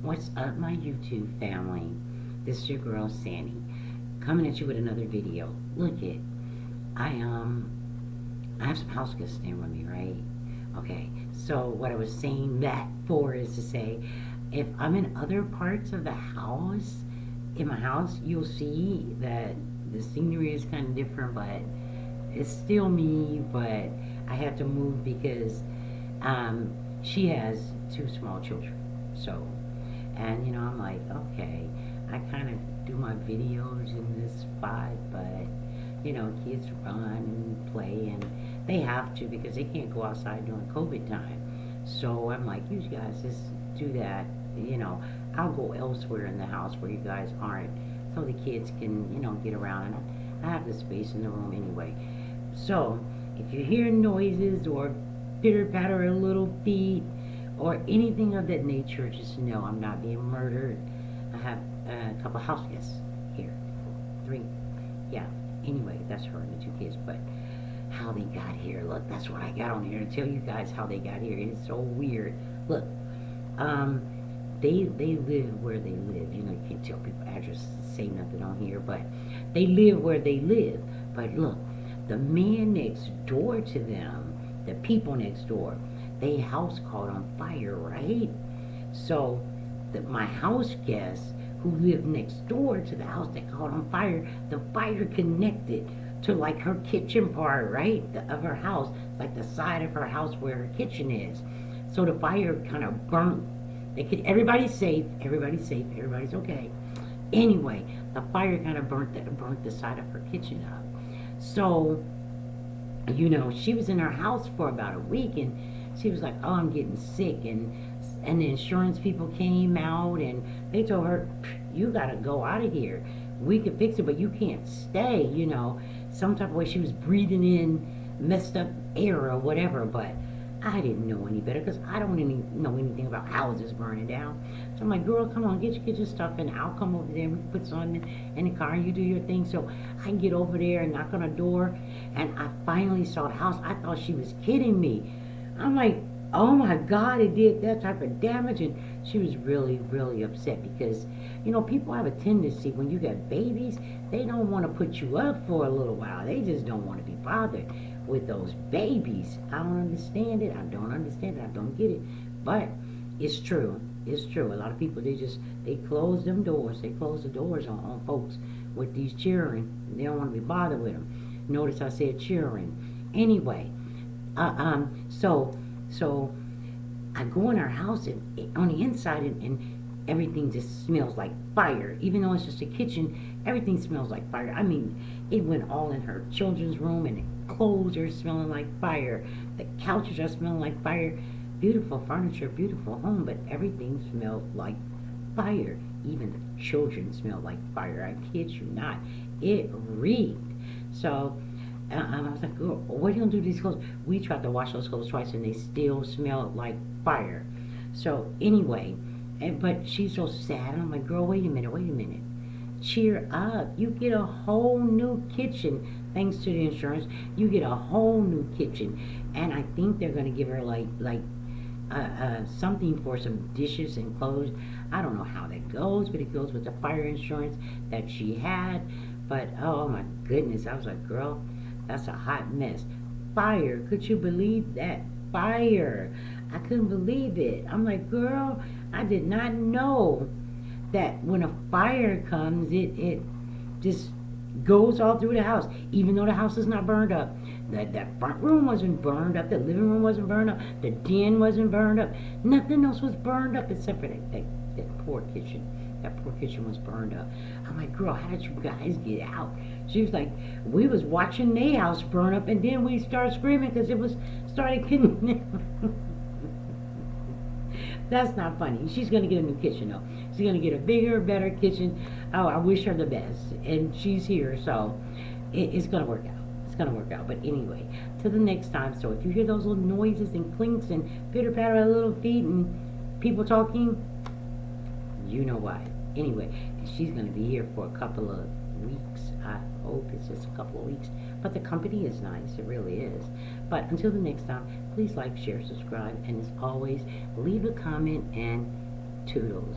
What's up, my YouTube family? This is your girl Sandy, coming at you with another video. Look it, I I have some house guests staying with me, right? Okay, so what I was saying that for is to say, if I'm in other parts of the house, in my house, you'll see that the scenery is kind of different, but it's still me. But I have to move because um, she has two small children, so. And I'm like, okay, I kind of do my videos in this spot, but kids run and play, and they have to because they can't go outside during COVID time. So I'm like, you guys just do that. You know, I'll go elsewhere in the house where you guys aren't, so the kids can get around. And I have the space in the room anyway. So if you hear noises or pitter patter of little feet or anything of that nature, just know I'm not being murdered. I have a couple house guests here. Three. Yeah. Anyway, that's her and the two kids. But how they got here, look, that's what I got on here to tell you guys how they got here. It's so weird. Look, um, they live where they live. You can't tell people address, say nothing on here, but they live where they live. But look, the man next door to them, the people next door, they house caught on fire, right? So my house guests who lived next door to the house that caught on fire, the fire connected to like her kitchen part, right, of her house, like the side of her house where her kitchen is. So the fire kind of burnt. Everybody's safe, everybody's safe, everybody's okay. Anyway, the fire kind of burnt the side of her kitchen up. So she was in her house for about a week, and she was like, "Oh, I'm getting sick," and the insurance people came out and they told her, "You gotta go out of here. We can fix it, but you can't stay." Some type of way she was breathing in messed up air or whatever, but I didn't know any better because I don't know anything about houses burning down. So I'm like, "Girl, come on, get your stuff and I'll come over there and we can put something in the car and you do your thing." So I can get over there and knock on the door, and I finally saw the house. I thought she was kidding me. I'm like, "Oh my God, it did that type of damage." And she was really, really upset because, people have a tendency when you got babies, they don't want to put you up for a little while. They just don't want to be bothered with those babies. I don't understand it. I don't understand it. I don't get it. But it's true. It's true. A lot of people, they close them doors. They close the doors on folks with these children. They don't want to be bothered with them. Notice I said children. Anyway, so I go in our house and on the inside, and everything just smells like fire. Even though it's just a kitchen, everything smells like fire. I mean, it went all in her children's room, and the clothes are smelling like fire. The couches are smelling like fire. Beautiful furniture, beautiful home, but everything smelled like fire. Even the children smelled like fire. I kid you not. It reeked. So I was like, "Girl, what are you gonna do to these clothes?" We tried to wash those clothes twice, and they still smelled like fire. So anyway, but she's so sad, and I'm like, "Girl, wait a minute, wait a minute. Cheer up. You get a whole new kitchen thanks to the insurance. You get a whole new kitchen, and I think they're gonna give her like something for some dishes and clothes. I don't know how that goes, but it goes with the fire insurance that she had. But oh my goodness, I was like, girl, that's a hot mess. Fire, could you believe that? Fire. I couldn't believe it. I'm like, girl, I did not know that when a fire comes, it just goes all through the house, even though the house is not burned up. That front room wasn't burned up. The living room wasn't burned up. The den wasn't burned up. Nothing else was burned up except for that poor kitchen. That poor kitchen was burned up. I'm like, girl, how did you guys get out? She was like, we was watching their house burn up, and then we started screaming because it was started getting. That's not funny. She's gonna get a new kitchen though. She's gonna get a bigger, better kitchen. Oh, I wish her the best. And she's here, so it's gonna work out. It's gonna work out. But anyway, till the next time. So if you hear those little noises and clinks and pitter patter of little feet and people talking, you know why. Anyway, she's gonna be here for a couple of weeks. I hope it's just a couple of weeks. But the company is nice. It really is. But until the next time, please like, share, subscribe, and as always, leave a comment and Toodles.